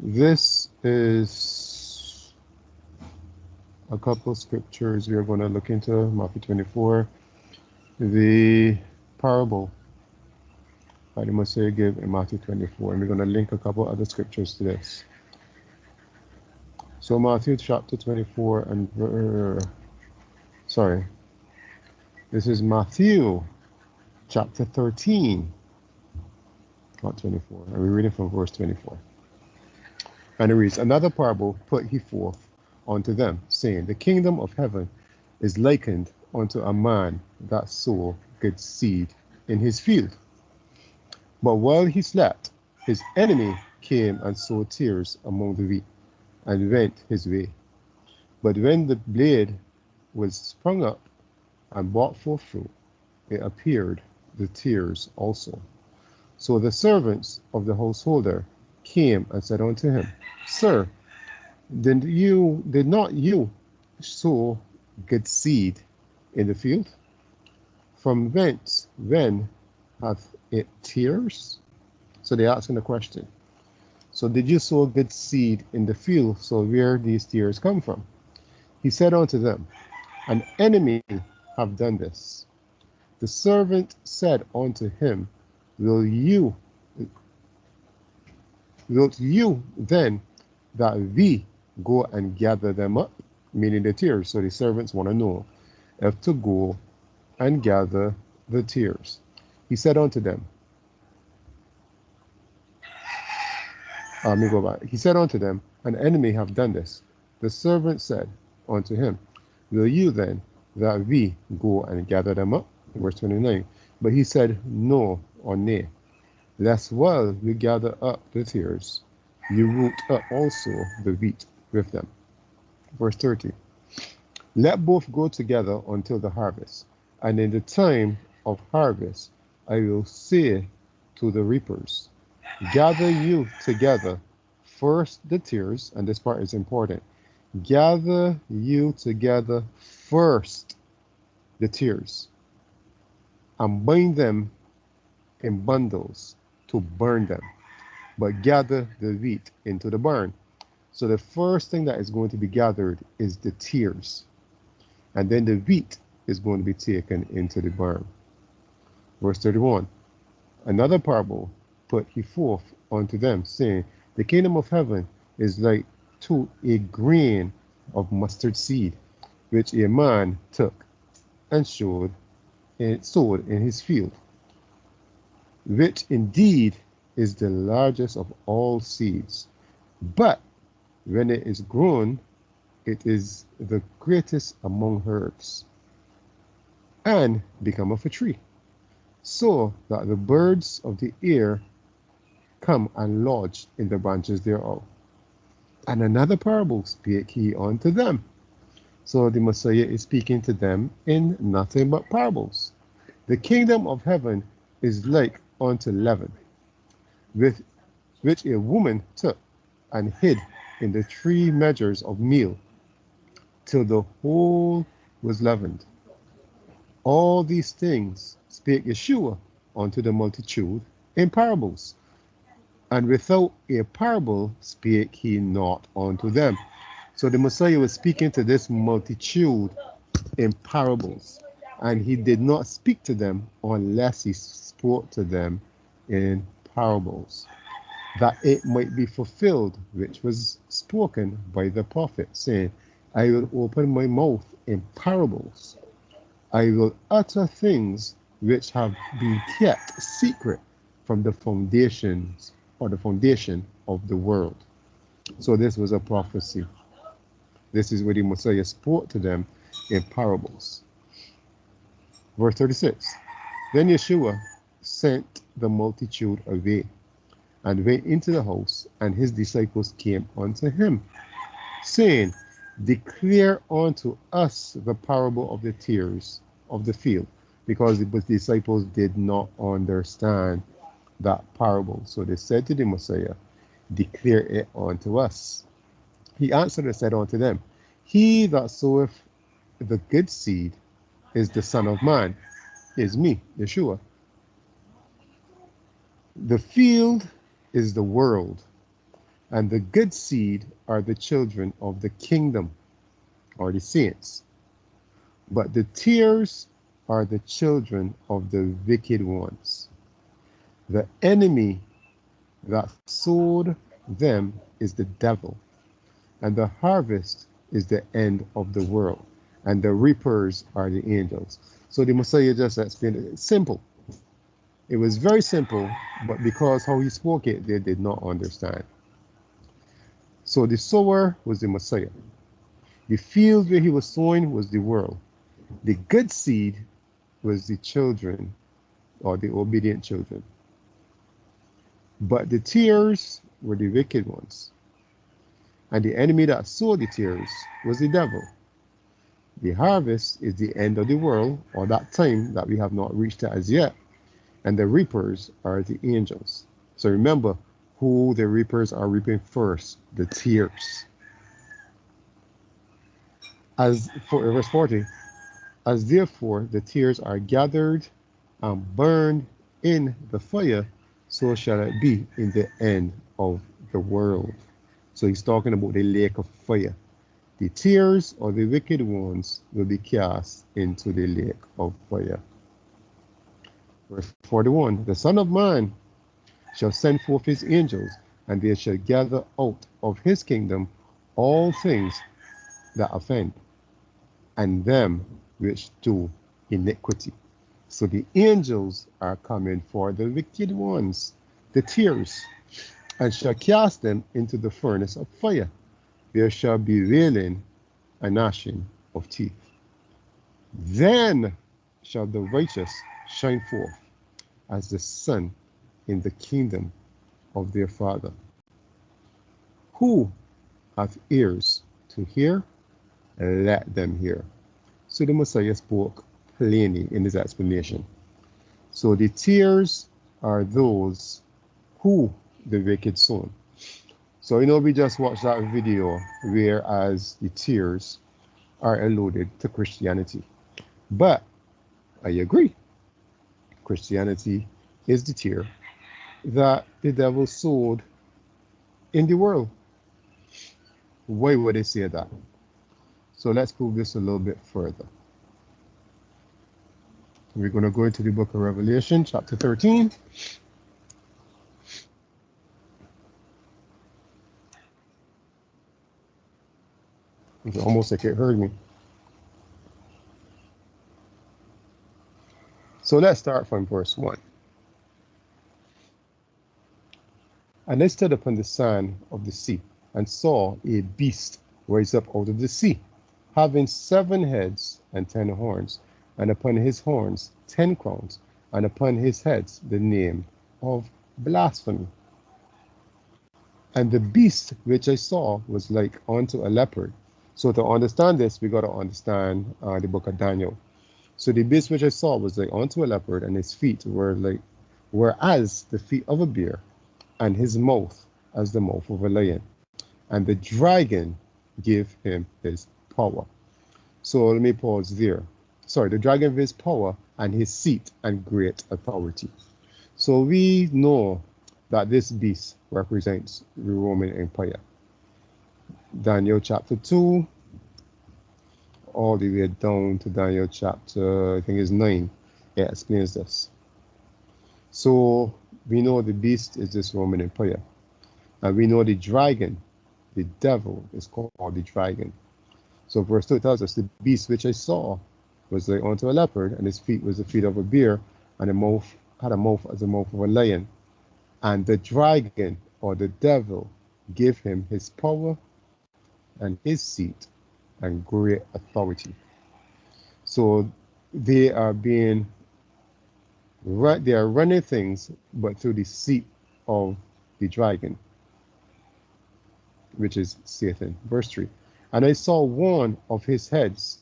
This is a couple of scriptures we are going to look into. Matthew 24, the parable that the Messiah gave in Matthew 24. And we're going to link a couple other scriptures to this. So Matthew chapter 24 and sorry, this is Matthew chapter 13, not 24. And we're reading from verse 24. And it reads, another parable put he forth unto them, saying, the kingdom of heaven is likened unto a man that sowed good seed in his field. But while he slept, his enemy came and sowed tares among the wheat, and went his way. But when the blade was sprung up and brought forth fruit, it appeared the tares also. So the servants of the householder came and said unto him, Sir, did not you sow good seed in the field? From whence then hath it tares? So they're asking the question. So did you sow good seed in the field? So where these tares come from? He said unto them, an enemy have done this. The servant said unto him, Wilt you then that we go and gather them up? Meaning the tares. So the servants want to know if to go and gather the tares. He said unto them, let me go back. He said unto them, an enemy have done this. The servant said unto him, Will you then that we go and gather them up? Verse 29. But he said, No or nay, lest while you gather up the tares, you root up also the wheat with them. Verse 30. Let both go together until the harvest, and in the time of harvest I will say to the reapers, gather you together first the tares, and this part is important. Gather you together first the tares, and bind them in bundles to burn them, but gather the wheat into the barn. So the first thing that is going to be gathered is the tares, and then the wheat is going to be taken into the barn. Verse 31. Another parable put he forth unto them, saying, the kingdom of heaven is like to a grain of mustard seed, which a man took and sowed in his field, which indeed is the largest of all seeds. But when it is grown, it is the greatest among herbs, and becometh a tree, so that the birds of the air come and lodge in the branches thereof. And another parable spake he unto them. So the Messiah is speaking to them in nothing but parables. The kingdom of heaven is like unto leaven, with which a woman took and hid in the 3 measures of meal, till the whole was leavened. All these things spake Yeshua unto the multitude in parables, and without a parable spake he not unto them. So the Messiah was speaking to this multitude in parables, and he did not speak to them unless he spoke to them in parables, that it might be fulfilled which was spoken by the prophet, saying, I will open my mouth in parables. I will utter things which have been kept secret from the foundations or the foundation of the world. So this was a prophecy. This is where the Messiah spoke to them in parables. Verse 36. Then Yeshua sent the multitude away, and went into the house, and his disciples came unto him, saying, declare unto us the parable of the tares of the field, because the disciples did not understand that parable. So they said to the Messiah, declare it unto us. He answered and said unto them, he that soweth the good seed is the Son of Man, is me, Yeshua. The field is the world, And the good seed are the children of the kingdom, or the saints. But the tares are the children of the wicked ones. The enemy that sowed them is the devil, and the harvest is the end of the world, and the reapers are the angels. So the Messiah just explained it. It's simple. It was very simple, but because how he spoke it, they did not understand. So the sower was the Messiah. The field where he was sowing was the world. The good seed was the children, or the obedient children. But the tares were the wicked ones. And the enemy that sowed the tares was the devil. The harvest is the end of the world, or that time that we have not reached as yet. And the reapers are the angels. So remember who the reapers are reaping first, the tares. As for verse 40, as therefore the tares are gathered and burned in the fire, so shall it be in the end of the world. So he's talking about the lake of fire. The tares or the wicked ones will be cast into the lake of fire. Verse 41, the Son of Man shall send forth his angels, and they shall gather out of his kingdom all things that offend, and them which do iniquity. So the angels are coming for the wicked ones, the tares, and shall cast them into the furnace of fire. There shall be wailing and gnashing of teeth. Then shall the righteous shine forth as the sun in the kingdom of their Father. Who hath ears to hear, let them hear. So the Messiah spoke plainly in his explanation. So the tares are those who the wicked sown. So we just watched that video whereas the tares are alluded to Christianity. But I agree. Christianity is the tare that the devil sowed in the world. Why would they say that? So let's move this a little bit further. We're going to go into the book of Revelation, chapter 13. It's almost like it heard me. So let's start from verse 1. And I stood upon the sand of the sea, and saw a beast rise up out of the sea, having 7 heads and 10 horns, and upon his horns 10 crowns, and upon his heads the name of blasphemy. And the beast which I saw was like unto a leopard. So to understand this, we got to understand the book of Daniel. So the beast which I saw was like unto a leopard, and his feet were as the feet of a bear, and his mouth as the mouth of a lion. And the dragon gave him his power. So let me pause there. Sorry, the dragon gave his power and his seat and great authority. So we know that this beast represents the Roman Empire. Daniel chapter 2, all the way down to Daniel chapter, I think it's 9, it explains this. So we know the beast is this Roman Empire. And we know the dragon, the devil, is called the dragon. So verse 2 tells us, the beast which I saw was like unto a leopard, and his feet was the feet of a bear, and the mouth had a mouth as the mouth of a lion. And the dragon, or the devil, gave him his power and his seat and great authority. So they are running things, but through the seat of the dragon, which is Satan. Verse 3. And I saw one of his heads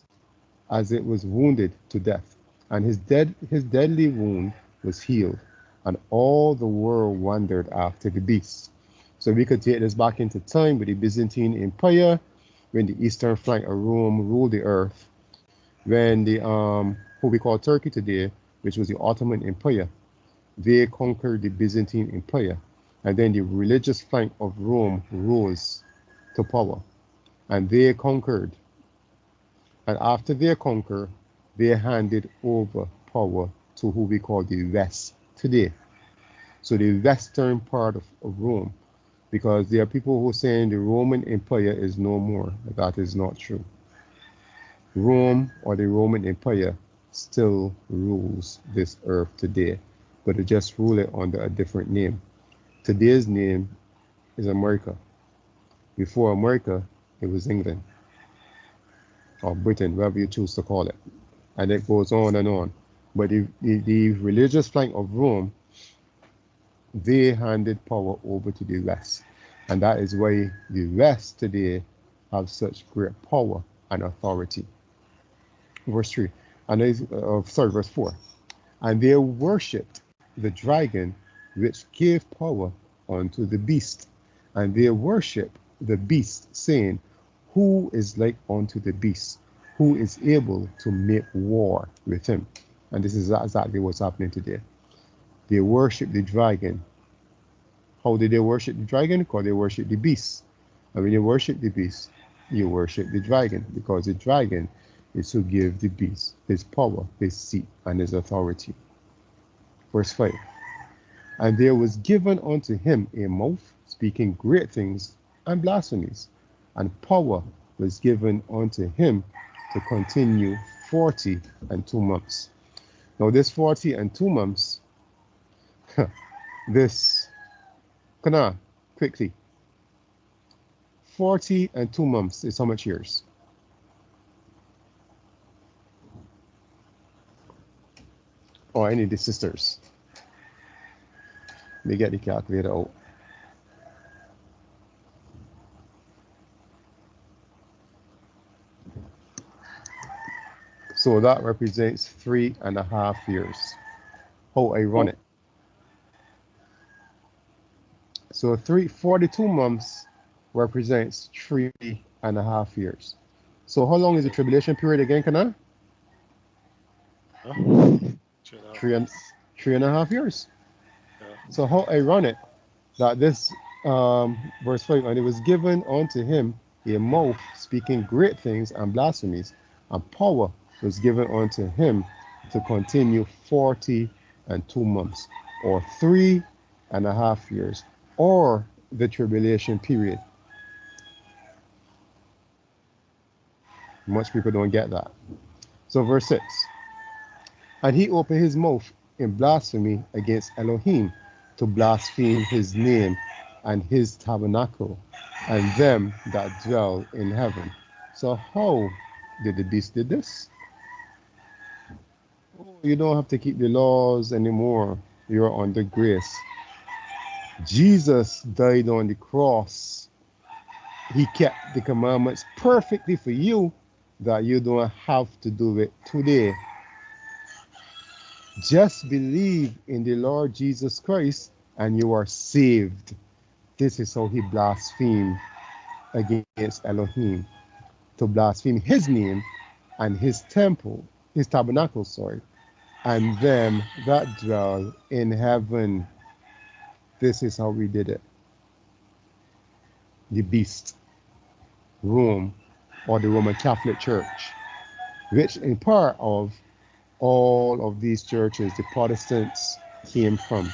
as it was wounded to death, and his deadly wound was healed, and all the world wondered after the beast. So we could take this back into time with the Byzantine Empire, when the eastern flank of Rome ruled the earth, when the who we call Turkey today, which was the Ottoman Empire, they conquered the Byzantine Empire. And then the religious flank of Rome rose to power, and they conquered. And after they conquer, they handed over power to who we call the West today. So the western part of Rome, because there are people who are saying the Roman Empire is no more. That is not true. Rome, or the Roman Empire, still rules this earth today, but it just rule it under a different name. Today's name is America. Before America, it was England, or Britain, whatever you choose to call it. And it goes on and on. But the religious flank of Rome, they handed power over to the West. And that is why the West today have such great power and authority. Verse 3, verse 4. And they worshipped the dragon which gave power unto the beast. And they worshipped the beast, saying, who is like unto the beast, who is able to make war with him? And this is exactly what's happening today. They worship the dragon. How did they worship the dragon? Because they worship the beast. And when you worship the beast, you worship the dragon, because the dragon is who gives the beast his power, his seat, and his authority. Verse 5. And there was given unto him a mouth, speaking great things and blasphemies, and power was given unto him to continue 40 and 2 months. Now this 40 and 2 months, quickly. 40 and 2 months is how much years? Or any of the sisters? Let me get the calculator out. So that represents 3.5 years. How ironic. So 42 months represents 3.5 years. So how long is the tribulation period again, Kana? 3.5 years. Yeah. So how ironic that this verse 5, and it was given unto him a mouth speaking great things and blasphemies, and power was given unto him to continue 40 and 2 months, or 3.5 years, or the tribulation period. Much people don't get that. So verse 6, and he opened his mouth in blasphemy against Elohim, to blaspheme his name and his tabernacle and them that dwell in heaven. So how did the beast did this? Oh, you don't have to keep the laws anymore. You're under grace. Jesus died on the cross. He kept the commandments perfectly for you, that you don't have to do it today. Just believe in the Lord Jesus Christ and you are saved. This is how he blasphemed against Elohim, to blaspheme his name and his temple, his tabernacle, and them that dwell in heaven. This is how we did it. The beast, Rome, or the Roman Catholic Church, which in part of all of these churches the Protestants came from,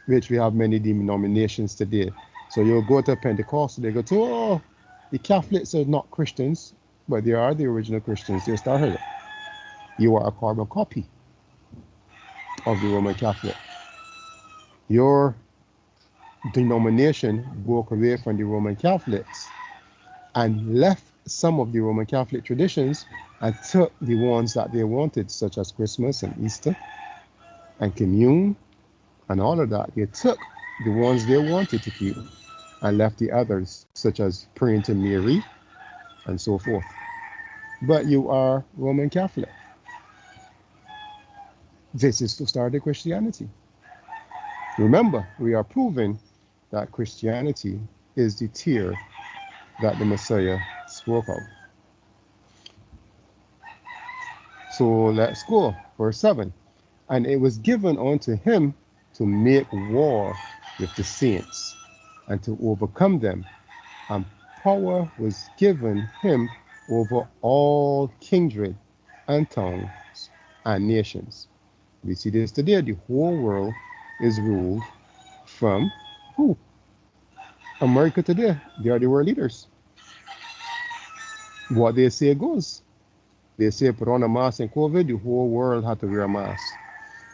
which we have many denominations today. So you'll go to Pentecostal, they go to, oh, the Catholics are not Christians, but they are the original Christians. They started it. You are a carbon copy of the Roman Catholic. Your denomination broke away from the Roman Catholics and left some of the Roman Catholic traditions and took the ones that they wanted, such as Christmas and Easter and Commune and all of that. They took the ones they wanted to keep and left the others, such as praying to Mary and so forth. But you are Roman Catholic. This is to start the Christianity. Remember, we are proving that Christianity is the tier that the Messiah spoke of. So let's go. Verse 7. And it was given unto him to make war with the saints and to overcome them, and power was given him over all kindred and tongues and nations. We see this today. The whole world is ruled from who? America today. They are the world leaders. What they say goes. They say put on a mask in COVID, the whole world had to wear a mask.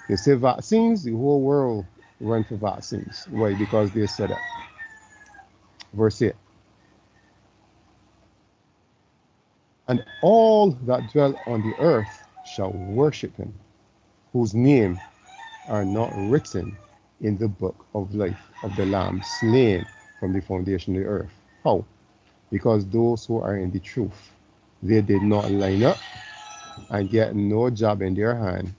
They say vaccines, the whole world run for vaccines. Why? Because they said that. Verse 8. And all that dwell on the earth shall worship him, whose name are not written in the book of life of the Lamb slain from the foundation of the earth. How? Because those who are in the truth, they did not line up and get no job in their hand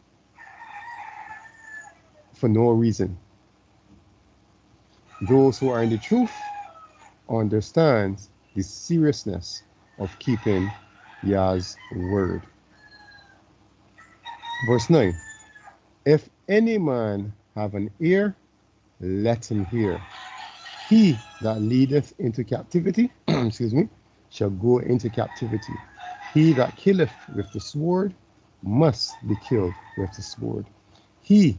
for no reason. Those who are in the truth understand the seriousness of keeping Yah's word. Verse 9. If any man have an ear, let him hear. He that leadeth into captivity, excuse me, shall go into captivity. He that killeth with the sword must be killed with the sword. Here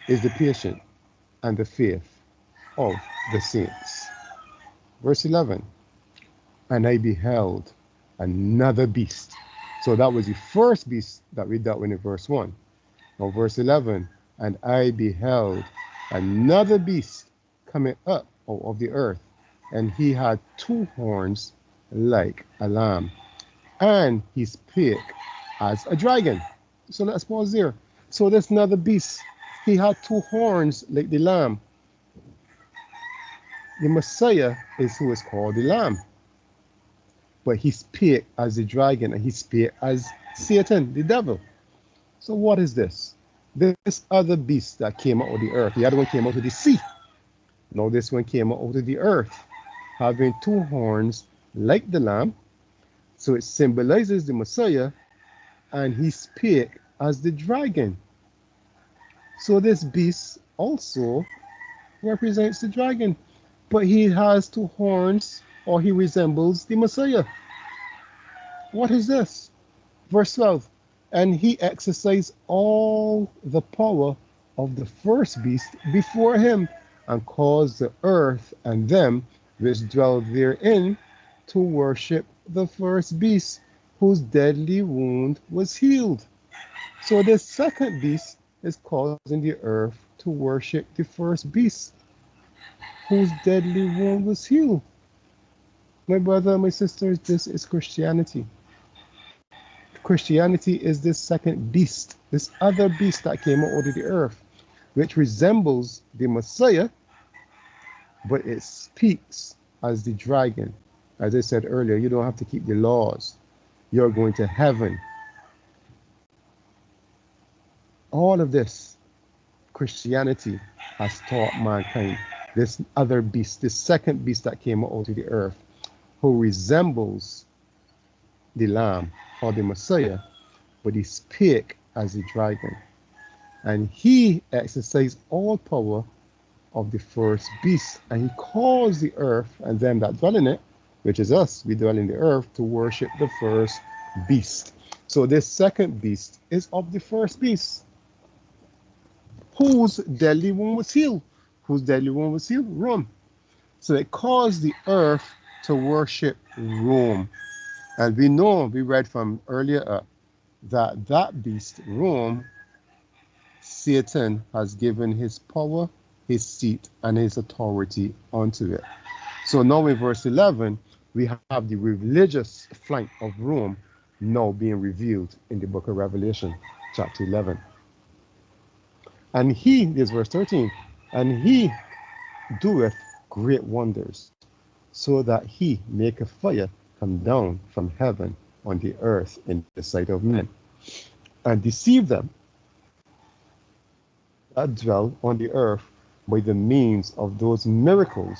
is the patience and the faith of the saints. Verse 11. And I beheld another beast. So that was the first beast that we dealt with in verse 1. Now verse 11. And I beheld another beast coming up out of the earth, and he had two horns like a lamb, and he spake as a dragon. So let's pause there. So there's another beast. He had two horns like the lamb. The Messiah is who is called the lamb. But he spake as the dragon, and he spake as Satan, the devil. So what is this? This other beast that came out of the earth. The other one came out of the sea. Now this one came out of the earth, having two horns like the lamb. So it symbolizes the Messiah, and he spake as the dragon. So this beast also represents the dragon, but he has two horns, or he resembles the Messiah. What is this? Verse 12. And he exercised all the power of the first beast before him, and caused the earth and them which dwell therein to worship the first beast, whose deadly wound was healed. So the second beast is causing the earth to worship the first beast, whose deadly wound was healed. My brother, my sisters, this is Christianity. Christianity is this second beast, this other beast that came out of the earth, which resembles the Messiah, but it speaks as the dragon. As I said earlier, you don't have to keep the laws. You're going to heaven. All of this, Christianity has taught mankind. This other beast, this second beast that came out of the earth, who resembles the Lamb or the Messiah, but he spake as the dragon. And he exercised all power of the first beast, and he caused the earth and them that dwell in it, which is us, we dwell in the earth, to worship the first beast. So this second beast is of the first beast, whose deadly wound was healed. Whose deadly wound was healed? Rome. So it caused the earth to worship Rome. And we know, we read from earlier that beast, Rome, Satan has given his power, his seat, and his authority unto it. So now in verse 11, we have the religious flank of Rome now being revealed in the book of Revelation, chapter 11. And he, this verse 13, and he doeth great wonders, so that he maketh fire come down from heaven on the earth in the sight of men, and deceive them that dwell on the earth by the means of those miracles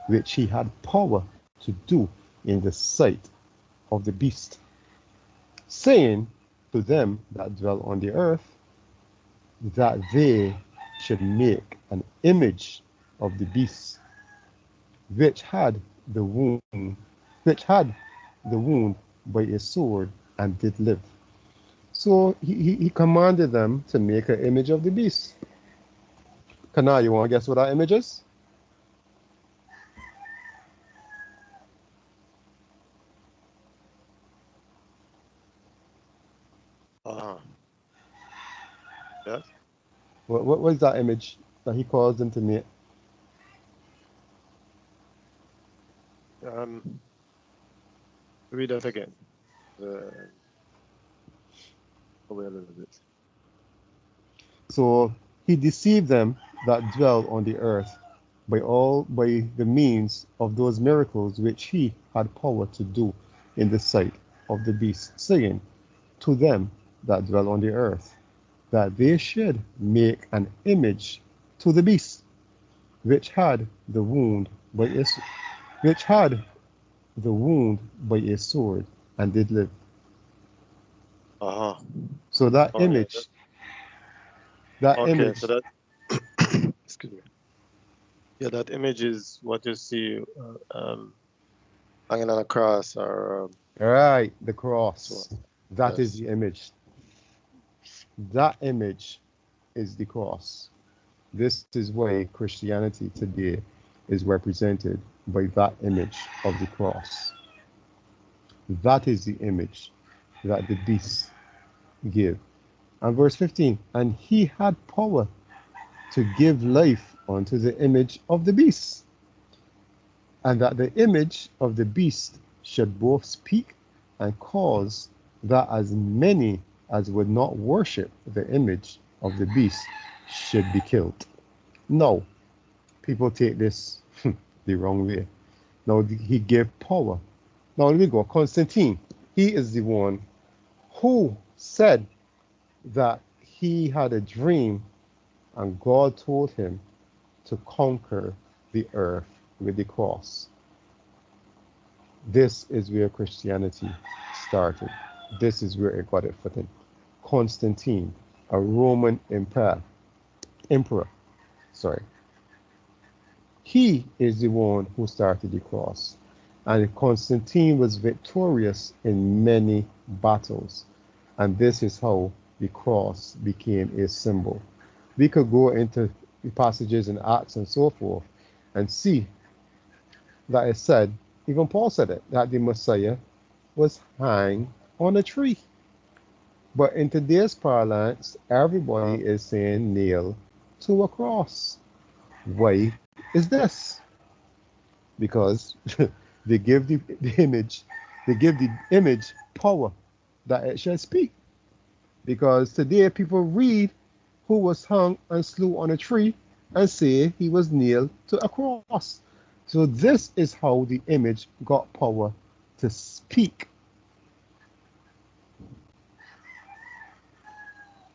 which he had power to do in the sight of the beast, saying to them that dwell on the earth, that they should make an image of the beast, which had the wound, which had the wound by a sword and did live. So he commanded them to make an image of the beast. Kana, you want to guess what that image is? Uh-huh. Yes. What was that image that he caused them to make? Um, Read that again. Wait a little bit. So he deceived them that dwell on the earth by the means of those miracles which he had power to do in the sight of the beast, saying to them that dwell on the earth, that they should make an image to the beast, which had the wound by a, which had the wound by a sword and did live. Uh-huh. So that Oh yeah. image, that Okay, so image, that excuse me. Yeah, that image is what you see hanging on a cross or right, the so. cross, that is Yes. the image. That image is the cross. This is why Christianity today is represented by that image of the cross. That is the image that the beast gave. And verse 15, and he had power to give life unto the image of the beast, and that the image of the beast should both speak and cause that as many as would not worship the image of the beast should be killed. No, people take this the wrong way. Now he gave power. Now let me go. Constantine, he is the one who said that he had a dream and God told him to conquer the earth with the cross. This is where Christianity started. This is where it got its footing. Constantine, a Roman emperor, sorry, he is the one who started the cross. And Constantine was victorious in many battles. And this is how the cross became a symbol. We could go into the passages in Acts and so forth and see that it said, even Paul said it, that the Messiah was hanged on a tree. But in today's parlance, everybody is saying nail to a cross. Why is this? Because they give the image, they give the image power that it shall speak. Because today people read who was hung and slew on a tree and say he was nailed to a cross. So this is how the image got power to speak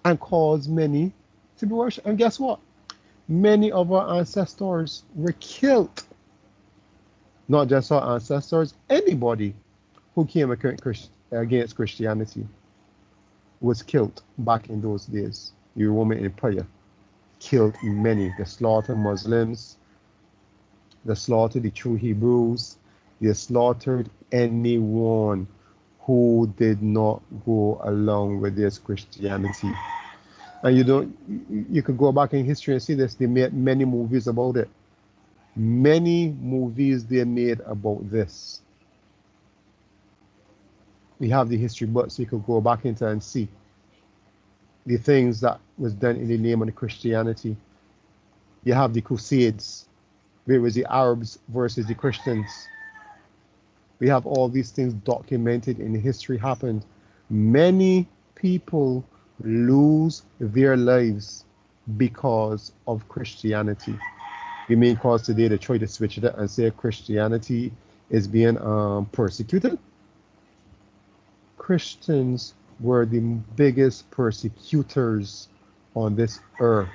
and cause many to be worshipped. And guess what? Many of our ancestors were killed. Not just our ancestors, anybody who came against Christianity was killed back in those days. The Roman Empire killed many. They slaughtered Muslims, they slaughtered the true Hebrews, they slaughtered anyone who did not go along with this Christianity. And you could go back in history and see this. They made many movies about it. Many movies they made about this. We have the history books you could go back into and see the things that was done in the name of the Christianity. You have the Crusades, where it was the Arabs versus the Christians. We have all these things documented in history happened. Many people lose their lives because of Christianity. You mean cause today they try to switch it up and say Christianity is being persecuted? Christians were the biggest persecutors on this earth.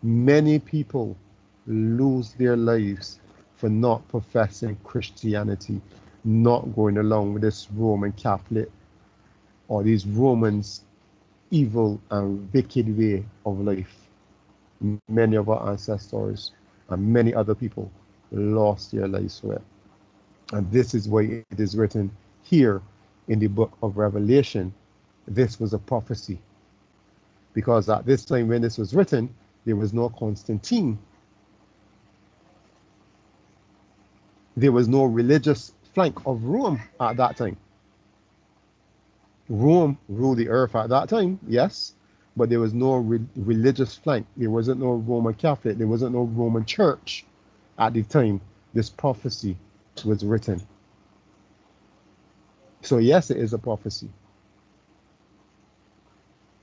Many people lose their lives for not professing Christianity, not going along with this Roman Catholic or these Romans evil and wicked way of life. Many of our ancestors and many other people lost their lives for it. And this is why it is written here in the book of Revelation. This was a prophecy. Because at this time when this was written, there was no Constantine. There was no religious flank of Rome at that time. Rome ruled the earth at that time, yes, but there was no religious flank. There wasn't no Roman Catholic. There wasn't no Roman church at the time this prophecy was written. So yes, it is a prophecy.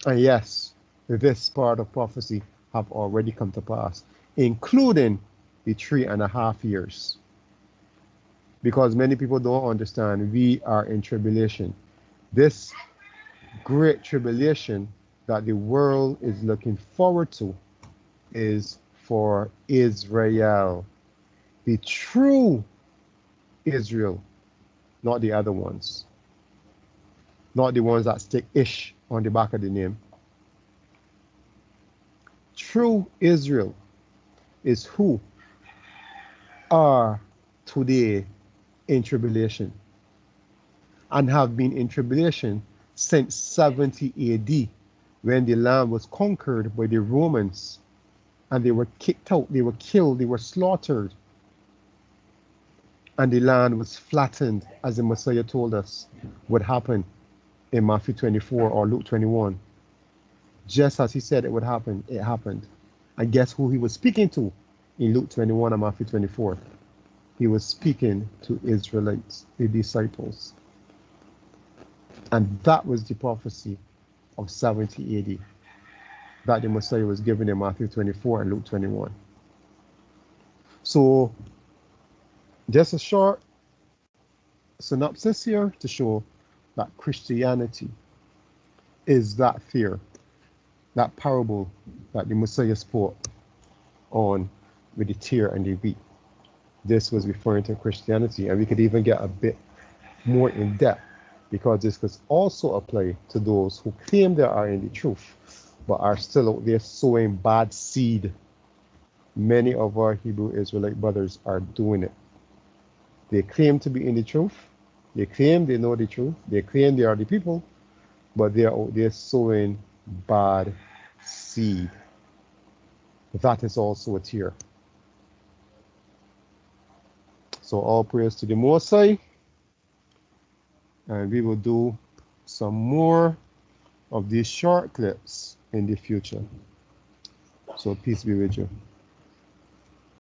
And yes, this part of prophecy have already come to pass, including the 3.5 years. Because many people don't understand, we are in tribulation. This great tribulation that the world is looking forward to is for Israel, the true Israel, not the other ones, not the ones that stick ish on the back of the name. True Israel is who are today in tribulation and have been in tribulation since 70 AD, when the land was conquered by the Romans and they were kicked out, they were killed, they were slaughtered, and the land was flattened, as the Messiah told us would happen in Matthew 24 or Luke 21. Just as he said it would happen, it happened. And guess who he was speaking to in Luke 21 and Matthew 24? He was speaking to Israelites, the disciples. And that was the prophecy of 70 AD that the Messiah was given in Matthew 24 and Luke 21. So just a short synopsis here to show that Christianity is that fear, that parable that the Messiah spoke on with the tear and the wheat. This was referring to Christianity, and we could even get a bit more in depth, because this could also apply to those who claim they are in the truth but are still out there sowing bad seed. Many of our Hebrew Israelite brothers are doing it. They claim to be in the truth, they claim they know the truth, they claim they are the people, but they are out there sowing bad seed. That is also a tear. So all praise to the Most High, and we will do some more of these short clips in the future. So peace be with you.